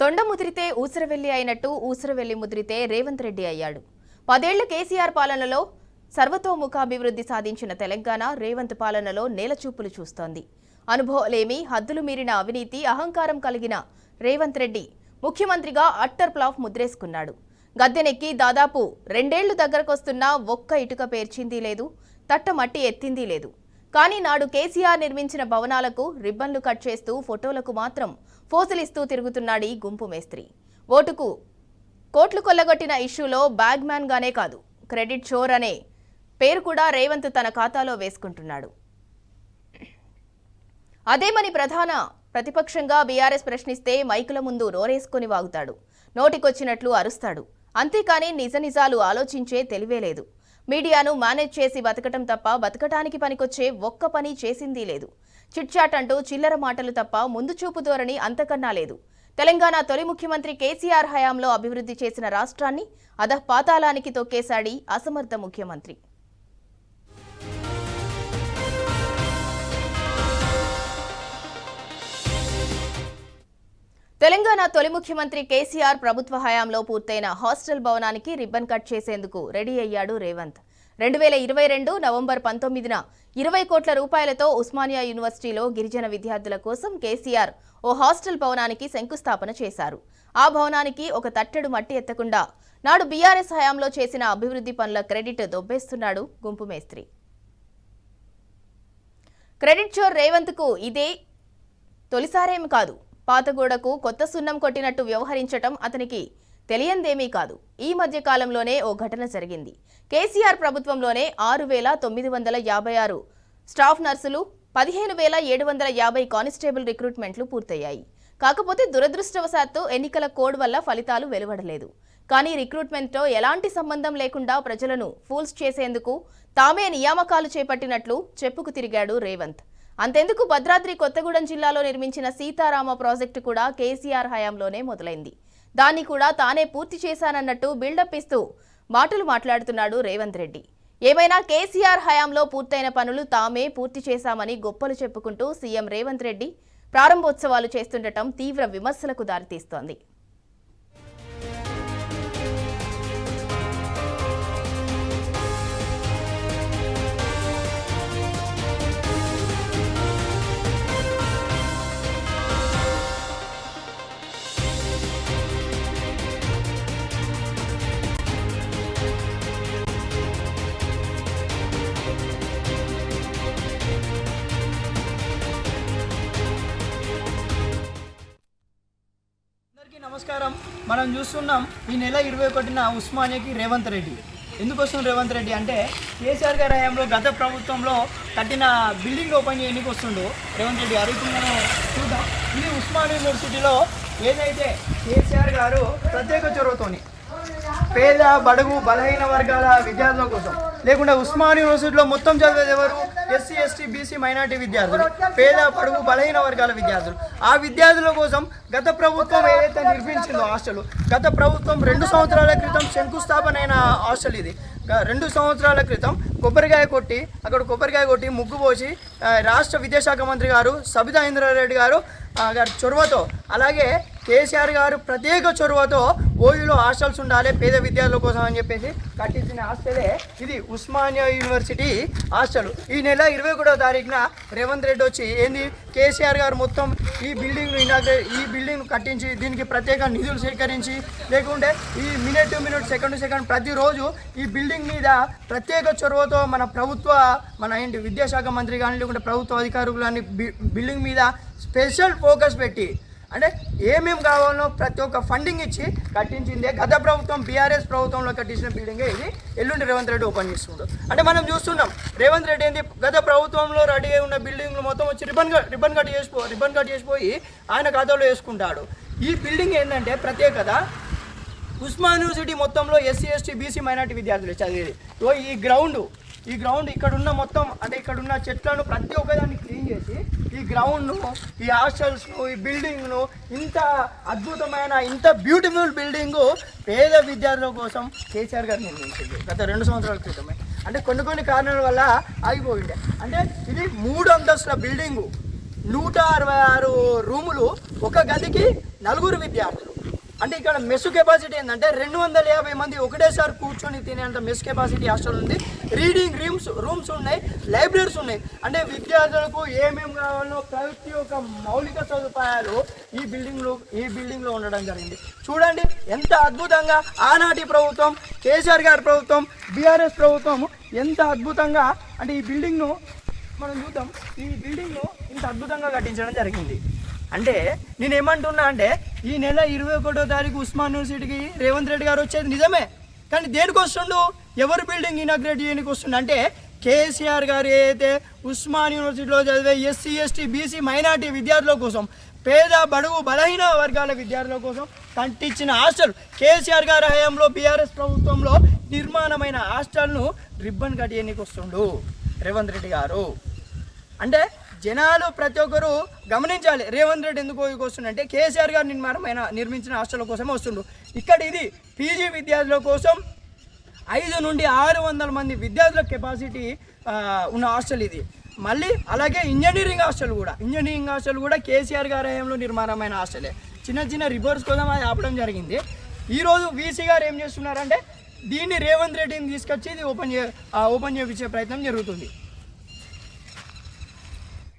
తొండ ముదిరితే ఊసరవెల్లి అయినట్టు ఊసరవెల్లి ముదిరితే రేవంత్ రెడ్డి అయ్యాడు. 10 ఏళ్ల కేసీఆర్ పాలనలో సర్వతోముఖాభివృద్ధి సాధించిన తెలంగాణ రేవంత్ పాలనలో నేలచూపులు చూస్తోంది. అనుభవాలేమి హద్దులు మీరిన అవినీతి అహంకారం కలిగిన రేవంత్ రెడ్డి ముఖ్యమంత్రిగా అట్టర్ ఫ్లాప్ ముద్రేసుకున్నాడు. గద్దెనెక్కి దాదాపు 2 ఏళ్లు దగ్గరకొస్తున్నా ఒక్క ఇటుక పేర్చింది లేదు, తట్టమట్టి ఎత్తింది లేదు. కానీ నాడు కేసీఆర్ నిర్మించిన భవనాలకు రిబ్బన్లు కట్ చేస్తూ ఫోటోలకు మాత్రం ఫోజులిస్తూ తిరుగుతున్నాడు ఈ గుంపు మేస్త్రి. ఓటుకు కోట్లు కొల్లగొట్టిన ఇష్యూలో బ్యాగ్ మ్యాన్ గానే కాదు, క్రెడిట్ చోర్ అనే పేరు కూడా రేవంత్ తన ఖాతాలో వేసుకుంటున్నాడు. అదేమని ప్రధాన ప్రతిపక్షంగా బీఆర్ఎస్ ప్రశ్నిస్తే మైకుల ముందు నోరేసుకొని వాగుతాడు, నోటికొచ్చినట్లు అరుస్తాడు. అంతేకాని నిజాలు ఆలోచించే తెలివే లేదు. మీడియాను మేనేజ్ చేసి బతకటం తప్ప బతకటానికి పనికొచ్చే ఒక్క పని చేసింది లేదు. చిట్చాట్ అంటూ చిల్లర మాటలు తప్ప ముందు చూపు ధోరణి అంతకన్నా లేదు. తెలంగాణ తొలి ముఖ్యమంత్రి కేసీఆర్ హయాంలో అభివృద్ధి చేసిన రాష్ట్రాన్ని అధఃపాతాళానికి తొక్కేశాడి అసమర్థ ముఖ్యమంత్రి. తెలంగాణ తొలి ముఖ్యమంత్రి కేసీఆర్ ప్రభుత్వ హయాంలో పూర్తయిన హాస్టల్ భవనానికి రిబ్బన్ కట్ చేసేందుకు రెడీ అయ్యాడు రేవంత్. 2022 నవంబర్ 19న 20 కోట్ల రూపాయలతో ఉస్మానియా యూనివర్సిటీలో గిరిజన విద్యార్థుల కోసం కేసీఆర్ ఓ హాస్టల్ భవనానికి శంకుస్థాపన చేశారు. ఆ భవనానికి ఒక తట్టెడు మట్టి ఎత్తకుండా నాడు బీఆర్ఎస్ హయాంలో చేసిన అభివృద్ధి పనుల క్రెడిట్ దొబ్బేస్తున్నాడు గుంపు మేస్త్రి. క్రెడిట్ చోర్ రేవంత్కు ఇదే తొలిసారేమి కాదు. పాతగూడకు కొత్త సున్నం కొట్టినట్టు వ్యవహరించటం అతనికి తెలియందేమీ కాదు. ఈ మధ్య కాలంలోనే ఓ ఘటన జరిగింది. కేసీఆర్ ప్రభుత్వంలోనే 6,956 స్టాఫ్ నర్సులు, 15,750 కానిస్టేబుల్ రిక్రూట్మెంట్లు పూర్తయ్యాయి. కాకపోతే దురదృష్టవశాత్తు ఎన్నికల కోడ్ వల్ల ఫలితాలు వెలువడలేదు. కానీ రిక్రూట్మెంట్తో ఎలాంటి సంబంధం లేకుండా ప్రజలను ఫూల్స్ చేసేందుకు తామే నియామకాలు చేపట్టినట్లు చెప్పుకు తిరిగాడు రేవంత్. అంతెందుకు భద్రాద్రి కొత్తగూడెం జిల్లాలో నిర్మించిన సీతారామ ప్రాజెక్టు కూడా కేసీఆర్ హయాంలోనే మొదలైంది. దాన్ని కూడా తానే పూర్తి చేశానన్నట్టు బిల్డప్ ఇస్తూ మాటలు మాట్లాడుతున్నాడు రేవంత్ రెడ్డి. ఏమైనా కేసీఆర్ హయాంలో పూర్తయిన పనులు తామే పూర్తి చేశామని గొప్పలు చెప్పుకుంటూ సీఎం రేవంత్ రెడ్డి ప్రారంభోత్సవాలు చేస్తుండటం తీవ్ర విమర్శలకు దారితీస్తోంది. నమస్కారం. మనం చూస్తున్నాం ఈ నెల 21న ఉస్మానియాకి రేవంత్ రెడ్డి. ఎందుకు వస్తుంది రేవంత్ రెడ్డి అంటే కేసీఆర్ గారి హయాంలో గత ప్రభుత్వంలో కట్టిన బిల్డింగ్ ఓపెన్ చేయడానికి వస్తుండు రేవంత్ రెడ్డి గారు. ఇప్పుడు మనం చూద్దాం. ఇది ఉస్మానియా యూనివర్సిటీలో ఏదైతే కేసీఆర్ గారు ప్రత్యేక చొరవతోని పేద బడుగు బలహీన వర్గాల విద్యార్థుల కోసం, లేకుండా ఉస్మానియా యూనివర్సిటీలో మొత్తం చదివేది ఎవరు? ఎస్సీ, ఎస్టీ, బీసీ, మైనార్టీ విద్యార్థులు, పేద బడుగు బలహీన వర్గాల విద్యార్థులు. ఆ విద్యార్థుల కోసం గత ప్రభుత్వం ఏదైతే నిర్మించిందో హాస్టల్, గత ప్రభుత్వం 2 సంవత్సరాల క్రితం శంకుస్థాపన అయిన హాస్టల్ ఇది. 2 సంవత్సరాల క్రితం కొబ్బరికాయ కొట్టి ముగ్గు పోసి రాష్ట్ర విద్యాశాఖ మంత్రి గారు సబితా ఇంద్రారెడ్డి గారు చొరవతో, అలాగే కేసీఆర్ గారు ప్రత్యేక చొరవతో ఓయూలో హాస్టల్స్ ఉండాలి పేద విద్యార్థుల కోసం అని చెప్పేసి కట్టించిన హాస్టలే ఇది ఉస్మానియా యూనివర్సిటీ హాస్టల్. ఈ నెల 21వ తారీఖున రేవంత్ రెడ్డి వచ్చి ఏంది కేసీఆర్ గారు మొత్తం ఈ బిల్డింగ్ కట్టించి దీనికి ప్రత్యేక నిధులు సేకరించి, లేకుంటే ఈ minute to minute second to second ప్రతిరోజు ఈ బిల్డింగ్ మీద ప్రత్యేక చొరవతో మన విద్యాశాఖ మంత్రి కానీ లేకుంటే ప్రభుత్వ అధికారులు కానీ బిల్డింగ్ మీద స్పెషల్ ఫోకస్ పెట్టి అంటే ఏమేమి కావాలో ప్రతి ఒక్క ఫండింగ్ ఇచ్చి కట్టించిందే. గత ప్రభుత్వం బీఆర్ఎస్ ప్రభుత్వంలో కట్టించిన బిల్డింగే ఇది. ఎల్లుండి రేవంత్ రెడ్డి ఓపెన్ చేస్తుంటారు. అంటే మనం చూస్తున్నాం రేవంత్ రెడ్డి ఏంది గత ప్రభుత్వంలో రెడీ అయి ఉన్న బిల్డింగ్లు మొత్తం వచ్చి రిబ్బన్ కట్ చేసిపోయి ఆయన ఖాతాలో వేసుకుంటాడు. ఈ బిల్డింగ్ ఏంటంటే ప్రత్యేకత, ఉస్మానియా యూనివర్సిటీ మొత్తంలో ఎస్సీ, ఎస్టీ, బీసీ, మైనార్టీ విద్యార్థులు చదివేది. ఈ గ్రౌండ్ ఇక్కడున్న మొత్తం అంటే ఇక్కడున్న చెట్లను ప్రతి ఒక్కదాన్ని క్లీన్ చేసి ఈ గ్రౌండ్ను, ఈ హాస్టల్స్ను, ఈ బిల్డింగ్ను, ఇంత అద్భుతమైన ఇంత బ్యూటిఫుల్ బిల్డింగు పేద విద్యార్థుల కోసం కేసీఆర్ గారు నిర్మించింది గత 2 సంవత్సరాల క్రితమే. అంటే కొన్ని కారణాల వల్ల ఆగిపోయిండే. అంటే ఇది 3 అంతస్తుల బిల్డింగు. 166 రూములు, ఒక గదికి 4 విద్యార్థులు. అంటే ఇక్కడ మెస్ కెపాసిటీ ఏంటంటే 250 మంది ఒకటేసారి కూర్చొని తినేంత మెస్ కెపాసిటీ హాస్టల్ ఉంది. రీడింగ్ రూమ్స్ ఉన్నాయి, లైబ్రరీస్ ఉన్నాయి. అంటే విద్యార్థులకు ఏమేమి కావాలో ప్రతి ఒక్క మౌలిక సదుపాయాలు ఈ బిల్డింగ్లో ఉండడం జరిగింది. చూడండి ఎంత అద్భుతంగా ఆనాటి ప్రభుత్వం, కేసీఆర్ గారి ప్రభుత్వం, బీఆర్ఎస్ ప్రభుత్వం ఎంత అద్భుతంగా అంటే ఈ బిల్డింగ్ను మనం చూద్దాం. ఈ బిల్డింగ్ను ఇంత అద్భుతంగా కట్టించడం జరిగింది. అంటే నేను ఏమంటున్నా అంటే ఈ నెల 21వ తారీఖు ఉస్మాన్ యూనివర్సిటీకి రేవంత్ రెడ్డి గారు వచ్చేది నిజమే, కానీ దేనికి వస్తుండు, ఎవరు బిల్డింగ్ ఇనాగ్రేట్ చేయడానికి వస్తుండు అంటే కేసీఆర్ గారు ఏదైతే ఉస్మాన్ యూనివర్సిటీలో చదివే ఎస్సీ ఎస్టీ బీసీ మైనార్టీ విద్యార్థుల కోసం, పేద బడుగు బలహీన వర్గాల విద్యార్థుల కోసం కట్టించిన హాస్టల్, కేసీఆర్ గారి హయాంలో బీఆర్ఎస్ ప్రభుత్వంలో నిర్మాణమైన హాస్టల్ను రిబ్బన్ కట్టేయడానికి వస్తుండు రేవంత్ రెడ్డి గారు. అంటే జనాలు ప్రతి ఒక్కరు గమనించాలి, రేవంత్ రెడ్డి ఎందుకు వస్తుండంటే కేసీఆర్ గారు నిర్మించిన హాస్టల్ కోసమే వస్తుండు. ఇక్కడ ఇది పీజీ విద్యార్థుల కోసం 5 నుండి 600 మంది విద్యార్థుల కెపాసిటీ ఉన్న హాస్టల్ ఇది. మళ్ళీ అలాగే ఇంజనీరింగ్ హాస్టల్ కూడా కేసీఆర్ గారి హయాంలో నిర్మాణమైన హాస్టలే. చిన్న రివర్స్ కోసం అది ఆపడం జరిగింది. ఈరోజు వీసీ గారు ఏం చేస్తున్నారంటే దీన్ని రేవంత్ రెడ్డిని తీసుకొచ్చి ఇది ఓపెన్ చేయించే ప్రయత్నం జరుగుతుంది.